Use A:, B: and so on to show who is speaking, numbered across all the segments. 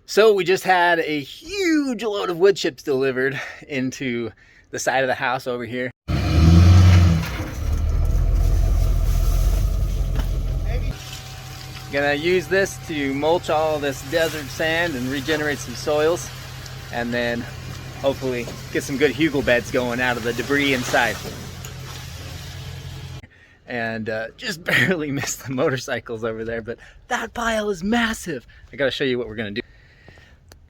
A: So we just had a huge load of wood chips delivered into the side of the house over here. Gonna use this to mulch all this desert sand and regenerate some soils, and then hopefully get some good hugel beds going out of the debris inside. And just barely missed the motorcycles over there, but that pile is massive. I gotta show you what we're gonna do.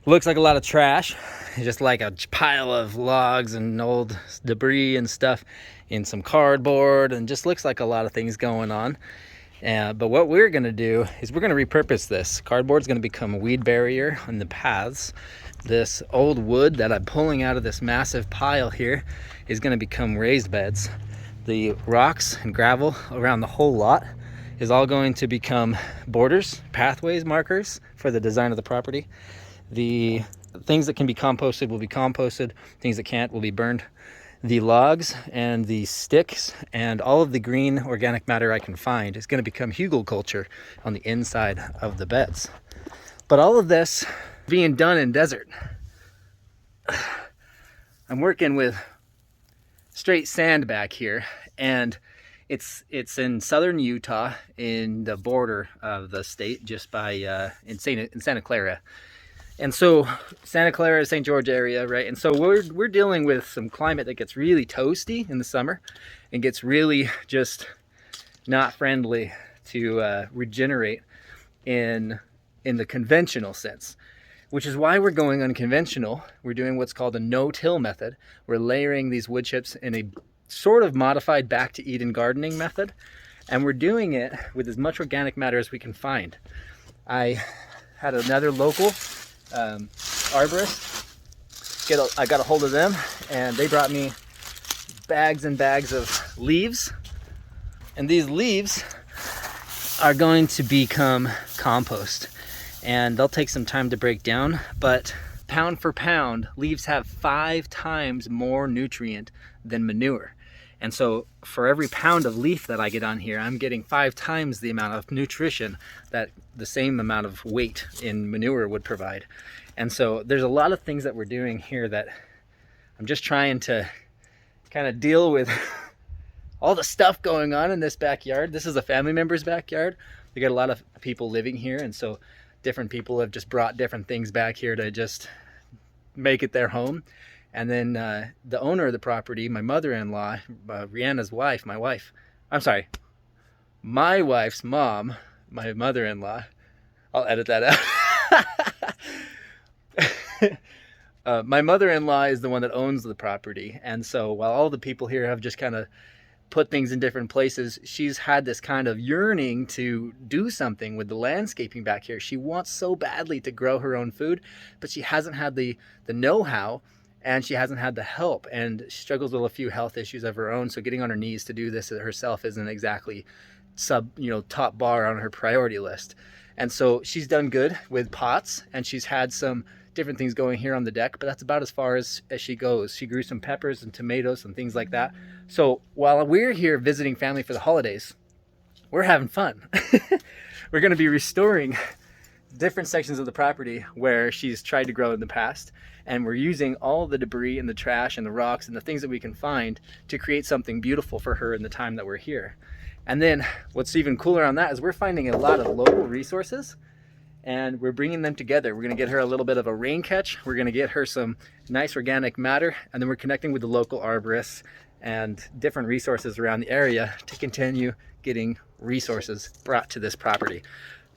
A: Looks like a lot of trash, just like a pile of logs and old debris and stuff in some cardboard, and just looks like a lot of things going on. But what we're gonna do is we're gonna repurpose this. Cardboard's gonna become a weed barrier on the paths. This old wood that I'm pulling out of this massive pile here is gonna become raised beds. The rocks and gravel around the whole lot is all going to become borders, pathways, markers for the design of the property. The things that can be composted will be composted, things that can't will be burned. The logs and the sticks and all of the green organic matter I can find is going to become hugel culture on the inside of the beds. But all of this being done in desert. I'm working with straight sand back here, and it's in southern Utah, in the border of the state, just by in Santa Clara. And so Santa Clara, St. George area, right? And so we're dealing with some climate that gets really toasty in the summer and gets really just not friendly to regenerate in the conventional sense, which is why we're going unconventional. We're doing what's called a no-till method. We're layering these wood chips in a sort of modified back to Eden gardening method, and we're doing it with as much organic matter as we can find. I had another local arborist, I got a hold of them, and they brought me bags and bags of leaves, and these leaves are going to become compost, and they'll take some time to break down, but pound for pound, leaves have 5 times more nutrient than manure. And so for every pound of leaf that I get on here, I'm getting 5 times the amount of nutrition that the same amount of weight in manure would provide. And so there's a lot of things that we're doing here that I'm just trying to kind of deal with all the stuff going on in this backyard. This is a family member's backyard. We got a lot of people living here, and so different people have just brought different things back here to just make it their home. And then the owner of the property, my mother-in-law, Rihanna's wife, my wife's mom, my mother-in-law, I'll edit that out. My mother-in-law is the one that owns the property. And so while all the people here have just kind of put things in different places, she's had this kind of yearning to do something with the landscaping back here. She wants so badly to grow her own food, but she hasn't had the know-how, and she hasn't had the help, and she struggles with a few health issues of her own. So getting on her knees to do this herself isn't exactly top bar on her priority list. And so she's done good with pots, and she's had some different things going here on the deck, but that's about as far as she goes. She grew some peppers and tomatoes and things like that. So while we're here visiting family for the holidays, we're having fun. We're going to be restoring different sections of the property where she's tried to grow in the past, and we're using all the debris and the trash and the rocks and the things that we can find to create something beautiful for her in the time that we're here. And then what's even cooler on that is we're finding a lot of local resources, and we're bringing them together. We're going to get her a little bit of a rain catch. We're going to get her some nice organic matter, and then we're connecting with the local arborists and different resources around the area to continue getting resources brought to this property.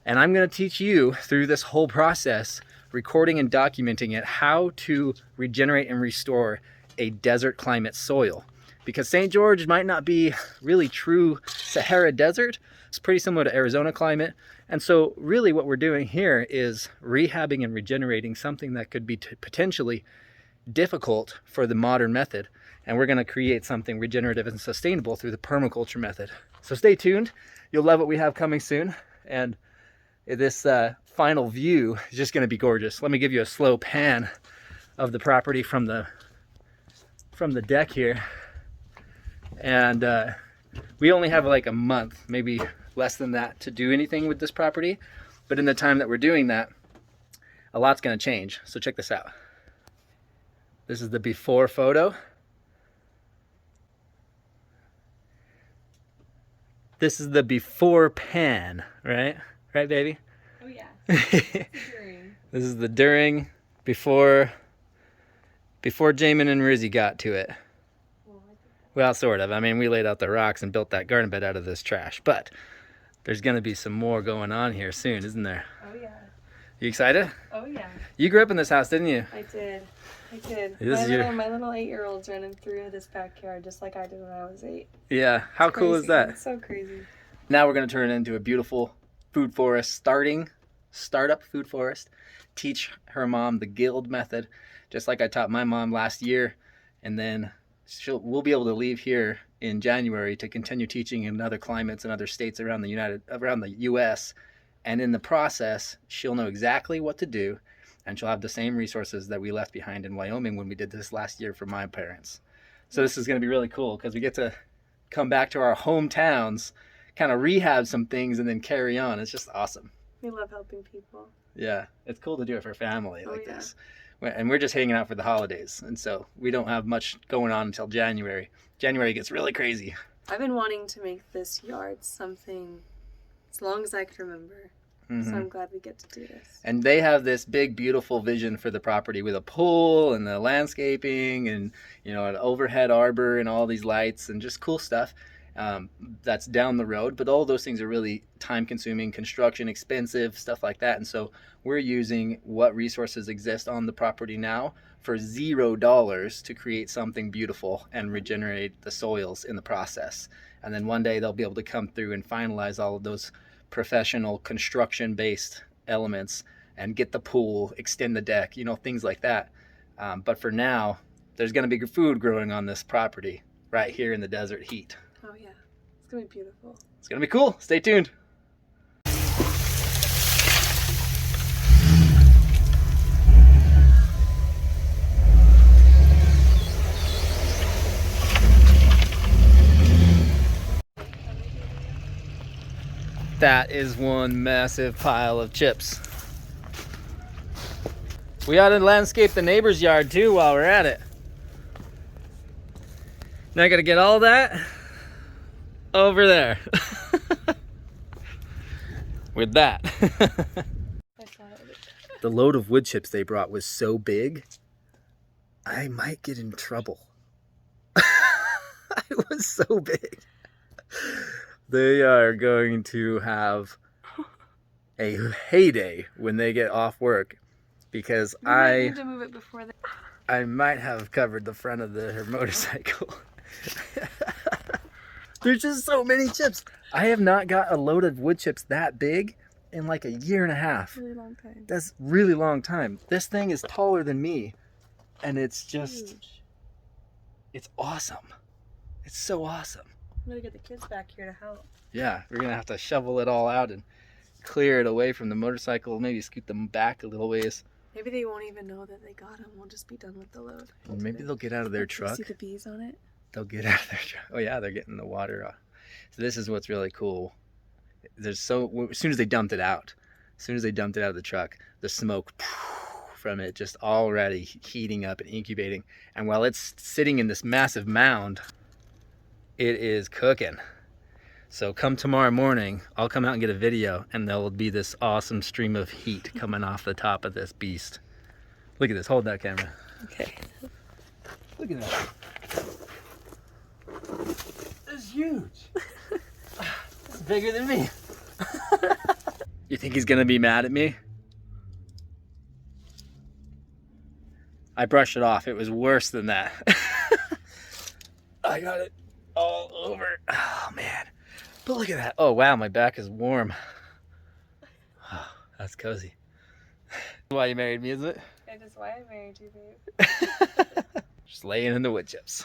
A: And I'm going to teach you through this whole process, recording and documenting it, how to regenerate and restore a desert climate soil. Because St. George might not be really true Sahara desert. It's pretty similar to Arizona climate. And so really what we're doing here is rehabbing and regenerating something that could be potentially difficult for the modern method. And we're going to create something regenerative and sustainable through the permaculture method. So stay tuned. You'll love what we have coming soon. And this final view is just going to be gorgeous. Let me give you a slow pan of the property from the deck here. And We only have like a month, maybe less than that, to do anything with this property. But in the time that we're doing that, a lot's gonna change. So check this out. This is the before photo. This is the before pan, right? Right, baby?
B: Oh yeah. This
A: is the during, before Jamin and Rizzy got to it. Well, sort of. I mean, we laid out the rocks and built that garden bed out of this trash, but there's gonna be some more going on here soon, isn't there?
B: Oh yeah.
A: You excited?
B: Oh yeah.
A: You grew up in this house, didn't you?
B: I did. My little 8-year-old's running through this backyard just like I did when I was 8.
A: Yeah. How cool is that?
B: It's so crazy.
A: Now we're gonna turn it into a beautiful food forest, startup food forest. Teach her mom the guild method, just like I taught my mom last year, and then we'll be able to leave here in January to continue teaching in other climates and other states around the U.S. And in the process, she'll know exactly what to do, and she'll have the same resources that we left behind in Wyoming when we did this last year for my parents. So this is going to be really cool because we get to come back to our hometowns, kind of rehab some things, and then carry on. It's just awesome.
B: We love helping people.
A: Yeah, it's cool to do it for family like this. And we're just hanging out for the holidays, and so we don't have much going on until January. January gets really crazy.
B: I've been wanting to make this yard something as long as I could remember. So I'm glad we get to do this.
A: And they have this big, beautiful vision for the property with a pool and the landscaping and, you know, an overhead arbor and all these lights and just cool stuff. That's down the road, but all those things are really time consuming, construction expensive, stuff like that. And so we're using what resources exist on the property now for $0 to create something beautiful and regenerate the soils in the process. And then one day they'll be able to come through and finalize all of those professional construction based elements and get the pool, extend the deck, you know, things like that. But for now, there's going to be food growing on this property right here in the desert heat.
B: Oh yeah, it's gonna be beautiful.
A: It's gonna be cool. Stay tuned. That is one massive pile of chips. We ought to landscape the neighbor's yard too while we're at it. Now I gotta get all that over there with that. The load of wood chips they brought was so big, I might get in trouble. It was so big. They are going to have a heyday when they get off work because
B: I need to move it before
A: I might have covered the front of her motorcycle. There's just so many chips. I have not got a load of wood chips that big in like a year and a half.
B: Really long time.
A: That's really long time. This thing is taller than me, and it's just huge. It's awesome. It's so awesome.
B: I'm gonna get the kids back here to help.
A: Yeah, we're gonna have to shovel it all out and clear it away from the motorcycle. Maybe scoot them back a little ways.
B: Maybe they won't even know that they got them. We'll just be done with the load.
A: And maybe they'll get out of their truck.
B: See the bees on it?
A: They'll get out of their truck. Oh yeah, they're getting the water off. So this is what's really cool. As soon as they dumped it out, as soon as they dumped it out of the truck, the smoke from it just already heating up and incubating. And while it's sitting in this massive mound, it is cooking. So come tomorrow morning, I'll come out and get a video, and there'll be this awesome stream of heat coming off the top of this beast. Look at this. Hold that camera.
B: Okay.
A: Look at that. It's huge. It's bigger than me. You think he's gonna be mad at me? I brushed it off. It was worse than that. I got it all over. Oh man. But look at that. Oh wow, my back is warm. Oh, that's cozy. That's why you married me, isn't it?
B: That is why I married you, babe.
A: Just laying in the wood chips.